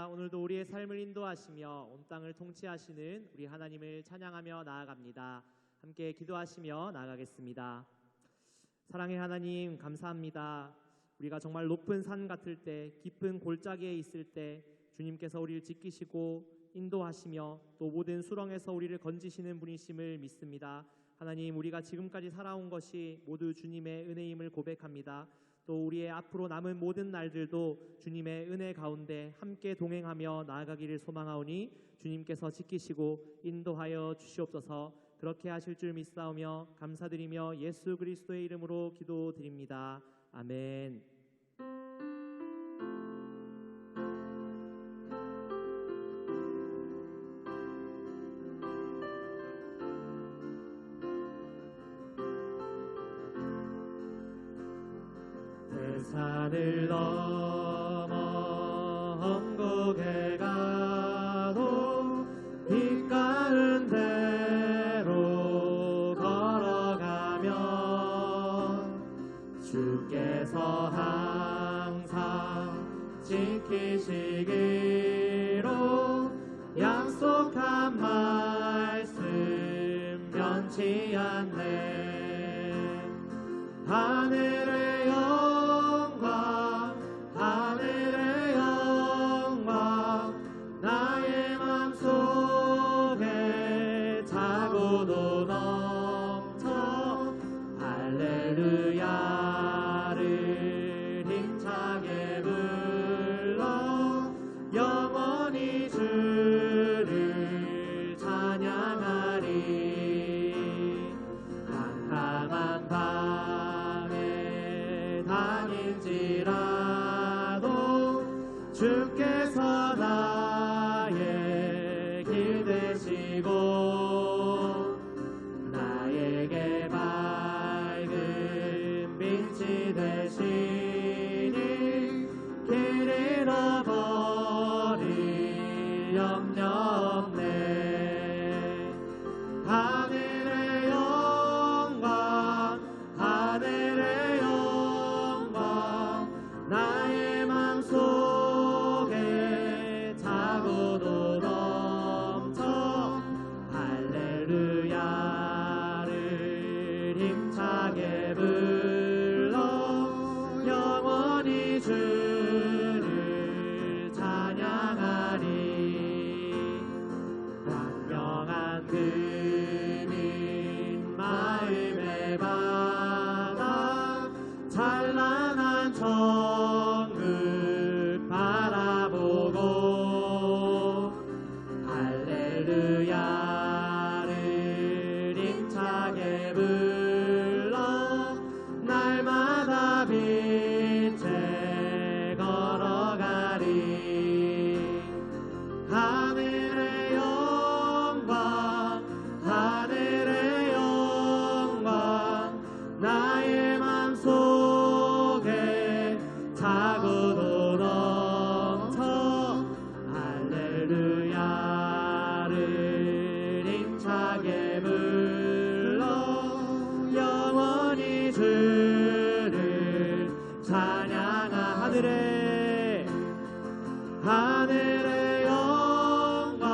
감사합니다. 오늘도 우리의 삶을 인도하시며 온 땅을 통치하시는 우리 하나님을 찬양하며 나아갑니다. 함께 기도하시며 나아가겠습니다. 사랑의 하나님, 감사합니다. 우리가 정말 높은 산 같을 때, 깊은 골짜기에 있을 때 주님께서 우리를 지키시고 인도하시며 또 모든 수렁에서 우리를 건지시는 분이심을 믿습니다. 하나님, 우리가 지금까지 살아온 것이 모두 주님의 은혜임을 고백합니다. 또 우리의 앞으로 남은 모든 날들도 주님의 은혜 가운데 함께 동행하며 나아가기를 소망하오니 주님께서 지키시고 인도하여 주시옵소서. 그렇게 하실 줄 믿사오며 감사드리며 예수 그리스도의 이름으로 기도드립니다. 아멘. 산을 넘어 험곡에 가도 빛 가운데로 걸어가면 주께서 항상 지키시기로 약속한 말씀 변치 않네. 하늘의 할렐루야를 힘차게 불러 영원히 주를 찬양하리. 캄캄한 밤에 다닐지라도 주께서 나의 길 되시고 나에게 빛이 되시니 길 잃어버릴 염려 없네. 하늘의 영광 하늘의 영광 나의 맘속에 차고도 넘쳐 할렐루야를 힘차게 주를 찬양하리. 광명한 그님 마음의 바다 찬란한 천국 바라보고 할렐루야를 힘차게 불러 날마다 빛에 걸어가리. 하늘의 영광 하늘의 영광 나의 맘속에 차고도 넘쳐 할렐루야를 힘차게 불러 영원히 주를 찬양하. 하늘의 영광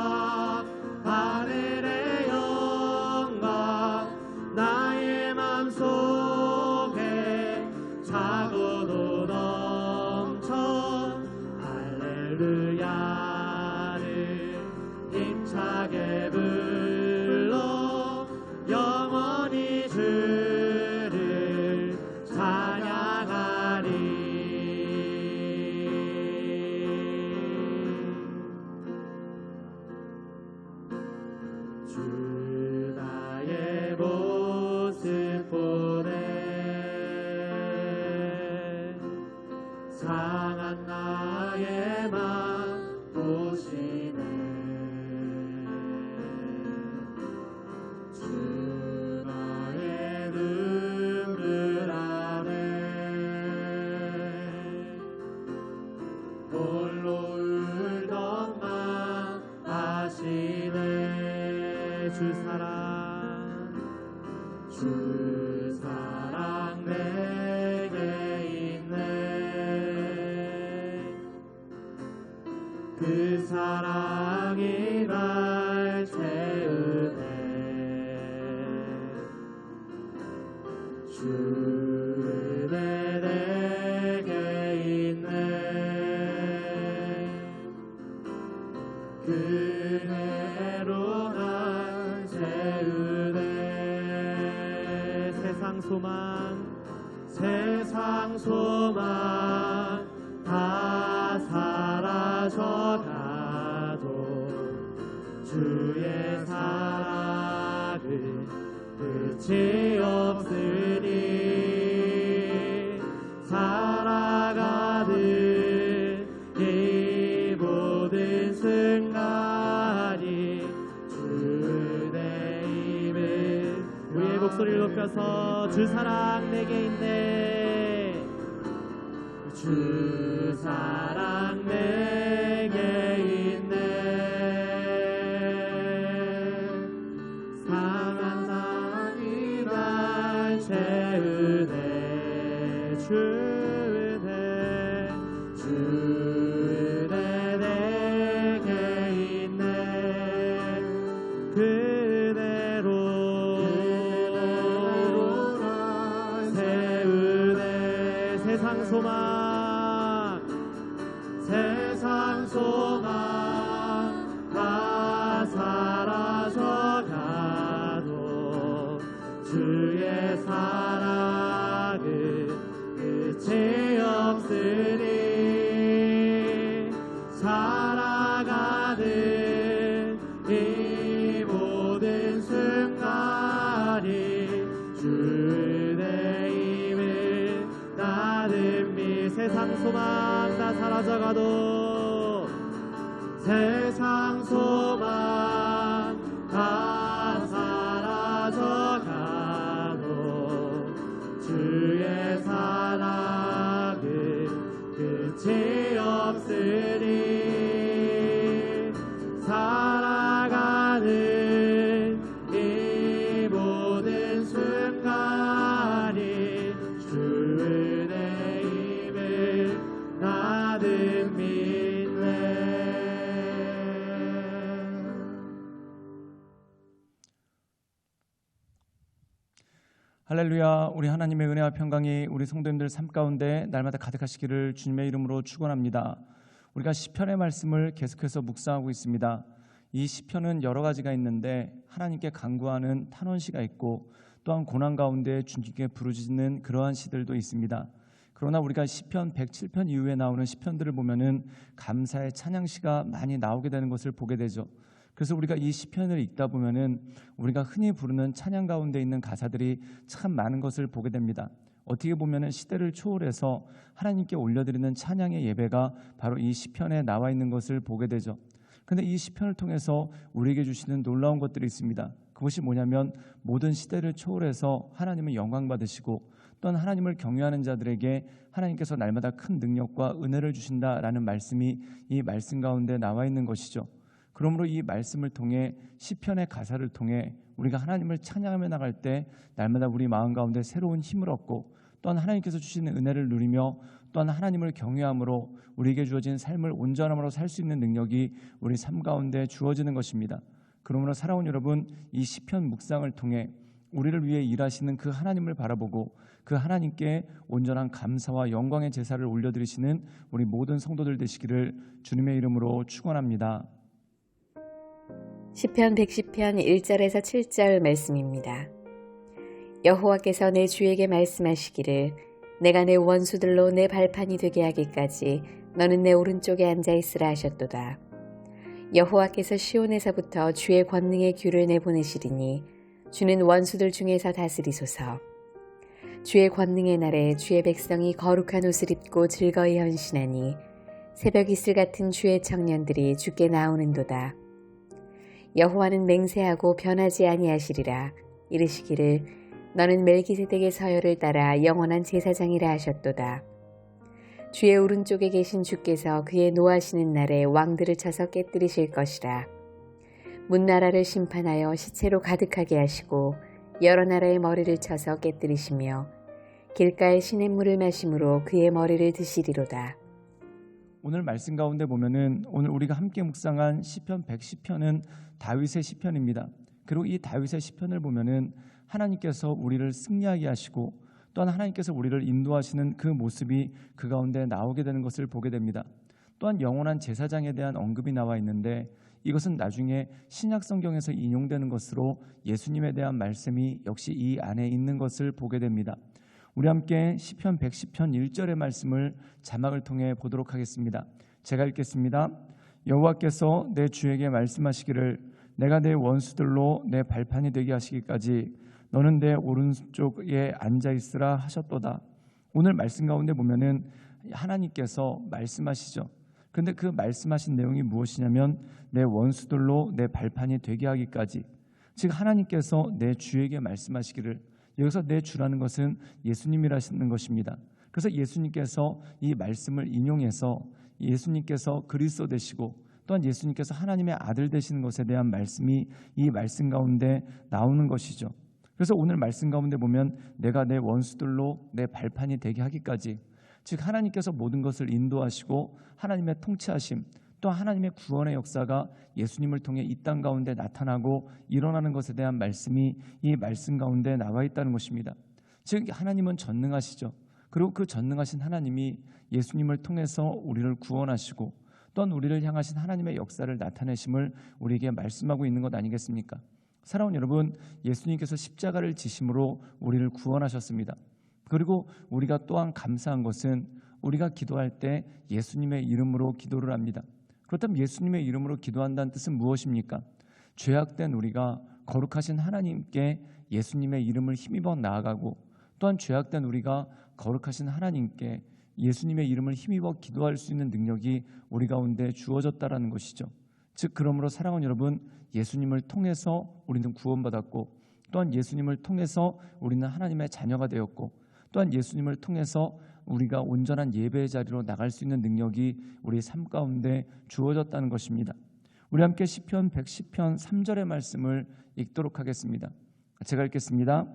하늘의 영광 나의 맘속에 차고도 넘쳐 할렐루야를 힘차게 불러 영원히 주를 찬양하리. 주 나의 모습 보네. 상한 나의 맘 보시네. 주 나의 눈물 안에 홀로 울던만 아시네. 주 사랑 내게 있네. 그 세상 소망 다 사라져가도 주의 사랑은 끝이 없으니 살아가는 이 모든 순간이 주의 입을 우리의 목소리를 높여서 주 사랑 내게 있네 주 사랑 내게 있네 사랑하니 날 채우네 주네 내게 있네 그대로 날 세우네 세상 소망 다 사라져가도 주의 사랑은 끝이 없으니 살아가는 이 모든 순간이 주의 힘을 나는 미 세상 소망 다 사라져가도 세상 소망 다 사라져가도 주의 사랑은 끝이 없으니 살아가는 이 모든 순간이 주의 힘을 나는 믿네. 할렐루야. 우리 하나님의 은혜와 평강이 우리 성도님들 삶 가운데 날마다 가득하시기를 주님의 이름으로 축원합니다. 우리가 시편의 말씀을 계속해서 묵상하고 있습니다. 이 시편은 여러 가지가 있는데 하나님께 간구하는 탄원시가 있고 또한 고난 가운데 주님께 부르짖는 그러한 시들도 있습니다. 그러나 우리가 시편 107편 이후에 나오는 시편들을 보면은 감사의 찬양시가 많이 나오게 되는 것을 보게 되죠. 그래서 우리가 이 시편을 읽다 보면은 우리가 흔히 부르는 찬양 가운데 있는 가사들이 참 많은 것을 보게 됩니다. 어떻게 보면은 시대를 초월해서 하나님께 올려드리는 찬양의 예배가 바로 이 시편에 나와 있는 것을 보게 되죠. 그런데 이 시편을 통해서 우리에게 주시는 놀라운 것들이 있습니다. 그것이 뭐냐면 모든 시대를 초월해서 하나님을 영광 받으시고 또한 하나님을 경외하는 자들에게 하나님께서 날마다 큰 능력과 은혜를 주신다라는 말씀이 이 말씀 가운데 나와 있는 것이죠. 그러므로 이 말씀을 통해 시편의 가사를 통해 우리가 하나님을 찬양하며 나갈 때 날마다 우리 마음 가운데 새로운 힘을 얻고 또한 하나님께서 주시는 은혜를 누리며 또한 하나님을 경외함으로 우리에게 주어진 삶을 온전함으로 살 수 있는 능력이 우리 삶 가운데 주어지는 것입니다. 그러므로 사랑하는 여러분, 이 시편 묵상을 통해 우리를 위해 일하시는 그 하나님을 바라보고 그 하나님께 온전한 감사와 영광의 제사를 올려드리시는 우리 모든 성도들 되시기를 주님의 이름으로 축원합니다. 시편 110편 1절에서 7절 말씀입니다. 여호와께서 내 주에게 말씀하시기를 내가 내 원수들로 내 발판이 되게 하기까지 너는 내 오른쪽에 앉아있으라 하셨도다. 여호와께서 시온에서부터 주의 권능의 규를 내보내시리니 주는 원수들 중에서 다스리소서. 주의 권능의 날에 주의 백성이 거룩한 옷을 입고 즐거이 헌신하니 새벽 이슬 같은 주의 청년들이 주께 나오는도다. 여호와는 맹세하고 변하지 아니하시리라. 이르시기를 너는 멜기세덱의 서열을 따라 영원한 제사장이라 하셨도다. 주의 오른쪽에 계신 주께서 그의 노하시는 날에 왕들을 쳐서 깨뜨리실 것이라. 문나라를 심판하여 시체로 가득하게 하시고 여러 나라의 머리를 쳐서 깨뜨리시며 길가의 시냇물을 마심으로 그의 머리를 드시리로다. 오늘 말씀 가운데 보면은 오늘 우리가 함께 묵상한 시편 110편은 다윗의 시편입니다. 그리고 이 다윗의 시편을 보면은 하나님께서 우리를 승리하게 하시고 또한 하나님께서 우리를 인도하시는 그 모습이 그 가운데 나오게 되는 것을 보게 됩니다. 또한 영원한 제사장에 대한 언급이 나와 있는데 이것은 나중에 신약 성경에서 인용되는 것으로 예수님에 대한 말씀이 역시 이 안에 있는 것을 보게 됩니다. 우리 함께 시편 110편 1절의 말씀을 자막을 통해 보도록 하겠습니다. 제가 읽겠습니다. 여호와께서 내 주에게 말씀하시기를 내가 내 원수들로 내 발판이 되게 하시기까지 너는 내 오른쪽에 앉아있으라 하셨도다. 오늘 말씀 가운데 보면은 하나님께서 말씀하시죠. 그런데 그 말씀하신 내용이 무엇이냐면 내 원수들로 내 발판이 되게 하기까지, 즉 하나님께서 내 주에게 말씀하시기를, 여기서 내 주라는 것은 예수님이라는 것입니다. 그래서 예수님께서 이 말씀을 인용해서 예수님께서 그리스도 되시고 또한 예수님께서 하나님의 아들 되시는 것에 대한 말씀이 이 말씀 가운데 나오는 것이죠. 그래서 오늘 말씀 가운데 보면 내가 내 원수들로 내 발판이 되게 하기까지, 즉 하나님께서 모든 것을 인도하시고 하나님의 통치하심 또한 하나님의 구원의 역사가 예수님을 통해 이 땅 가운데 나타나고 일어나는 것에 대한 말씀이 이 말씀 가운데 나와 있다는 것입니다. 즉 하나님은 전능하시죠. 그리고 그 전능하신 하나님이 예수님을 통해서 우리를 구원하시고 또한 우리를 향하신 하나님의 역사를 나타내심을 우리에게 말씀하고 있는 것 아니겠습니까? 사랑하는 여러분, 예수님께서 십자가를 지심으로 우리를 구원하셨습니다. 그리고 우리가 또한 감사한 것은 우리가 기도할 때 예수님의 이름으로 기도를 합니다. 그렇다면 예수님의 이름으로 기도한다는 뜻은 무엇입니까? 죄악된 우리가 거룩하신 하나님께 예수님의 이름을 힘입어 나아가고 또한 죄악된 우리가 거룩하신 하나님께 예수님의 이름을 힘입어 기도할 수 있는 능력이 우리 가운데 주어졌다라는 것이죠. 즉 그러므로 사랑하는 여러분, 예수님을 통해서 우리는 구원받았고 또한 예수님을 통해서 우리는 하나님의 자녀가 되었고 또한 예수님을 통해서 우리가 온전한 예배의 자리로 나갈 수 있는 능력이 우리 삶 가운데 주어졌다는 것입니다. 우리 함께 시편 110편 3절의 말씀을 읽도록 하겠습니다. 제가 읽겠습니다.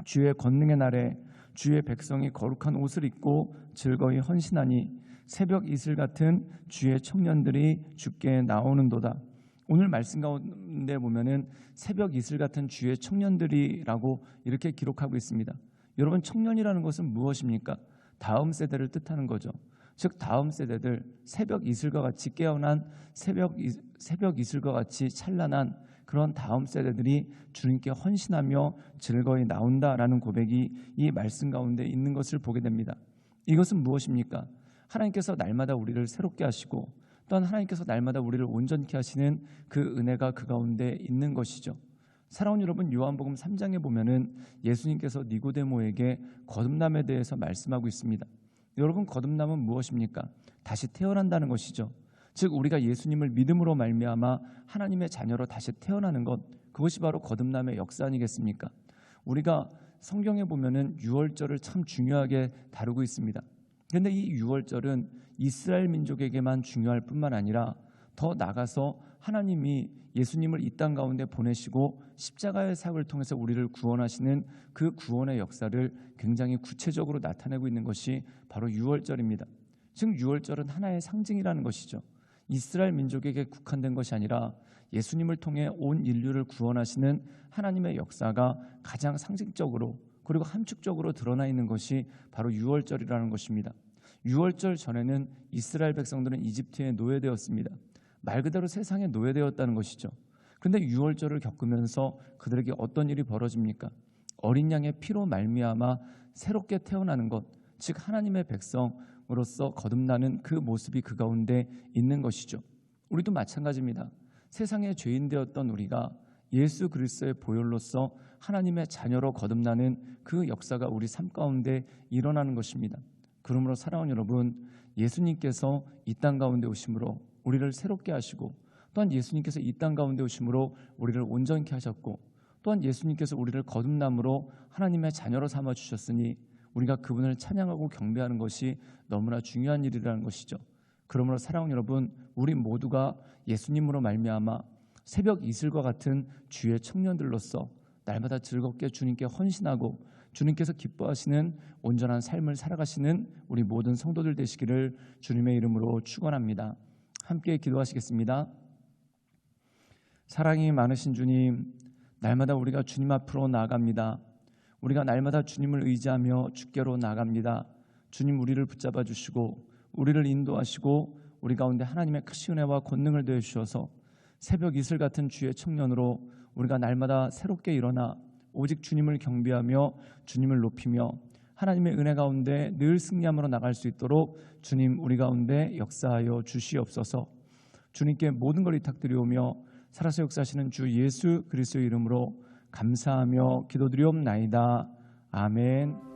주의 권능의 날에 주의 백성이 거룩한 옷을 입고 즐거이 헌신하니 새벽 이슬 같은 주의 청년들이 주께 나오는도다. 오늘 말씀 가운데 보면은 새벽 이슬 같은 주의 청년들이라고 이렇게 기록하고 있습니다. 여러분, 청년이라는 것은 무엇입니까? 다음 세대를 뜻하는 거죠. 즉 다음 세대들, 새벽 이슬과 같이 깨어난 새벽 이슬과 같이 찬란한 그런 다음 세대들이 주님께 헌신하며 즐거이 나온다라는 고백이 이 말씀 가운데 있는 것을 보게 됩니다. 이것은 무엇입니까? 하나님께서 날마다 우리를 새롭게 하시고 또한 하나님께서 날마다 우리를 온전케 하시는 그 은혜가 그 가운데 있는 것이죠. 사랑하는 여러분, 요한복음 3장에 보면은 예수님께서 니고데모에게 거듭남에 대해서 말씀하고 있습니다. 여러분, 거듭남은 무엇입니까? 다시 태어난다는 것이죠. 즉 우리가 예수님을 믿음으로 말미암아 하나님의 자녀로 다시 태어나는 것, 그것이 바로 거듭남의 역사 아니겠습니까? 우리가 성경에 보면은 유월절을 참 중요하게 다루고 있습니다. 그런데 이 유월절은 이스라엘 민족에게만 중요할 뿐만 아니라 더 나가서 하나님이 예수님을 이 땅 가운데 보내시고 십자가의 사역을 통해서 우리를 구원하시는 그 구원의 역사를 굉장히 구체적으로 나타내고 있는 것이 바로 유월절입니다. 즉 유월절은 하나의 상징이라는 것이죠. 이스라엘 민족에게 국한된 것이 아니라 예수님을 통해 온 인류를 구원하시는 하나님의 역사가 가장 상징적으로 그리고 함축적으로 드러나 있는 것이 바로 유월절이라는 것입니다. 유월절 전에는 이스라엘 백성들은 이집트에 노예되었습니다. 말 그대로 세상에 노예되었다는 것이죠. 그런데 유월절을 겪으면서 그들에게 어떤 일이 벌어집니까? 어린 양의 피로 말미암아 새롭게 태어나는 것, 즉 하나님의 백성으로서 거듭나는 그 모습이 그 가운데 있는 것이죠. 우리도 마찬가지입니다. 세상의 죄인 되었던 우리가 예수 그리스도의 보혈로서 하나님의 자녀로 거듭나는 그 역사가 우리 삶 가운데 일어나는 것입니다. 그러므로 사랑하는 여러분, 예수님께서 이 땅 가운데 오심으로 우리를 새롭게 하시고 또한 예수님께서 이 땅 가운데 오심으로 우리를 온전케 하셨고 또한 예수님께서 우리를 거듭남으로 하나님의 자녀로 삼아 주셨으니 우리가 그분을 찬양하고 경배하는 것이 너무나 중요한 일이라는 것이죠. 그러므로 사랑하는 여러분, 우리 모두가 예수님으로 말미암아 새벽 이슬과 같은 주의 청년들로서 날마다 즐겁게 주님께 헌신하고 주님께서 기뻐하시는 온전한 삶을 살아가시는 우리 모든 성도들 되시기를 주님의 이름으로 축원합니다. 함께 기도하시겠습니다. 사랑이 많으신 주님, 날마다 우리가 주님 앞으로 나아갑니다. 우리가 날마다 주님을 의지하며 주께로 나아갑니다. 주님, 우리를 붙잡아 주시고 우리를 인도하시고 우리 가운데 하나님의 크신 은혜와 권능을 더해 주셔서 새벽 이슬 같은 주의 청년으로 우리가 날마다 새롭게 일어나 오직 주님을 경배하며 주님을 높이며 하나님의 은혜 가운데 늘 승리함으로 나갈 수 있도록 주님 우리 가운데 역사하여 주시옵소서. 주님께 모든 걸 위탁드리오며 살아서 역사하시는 주 예수 그리스도의 이름으로 감사하며 기도드리옵나이다. 아멘.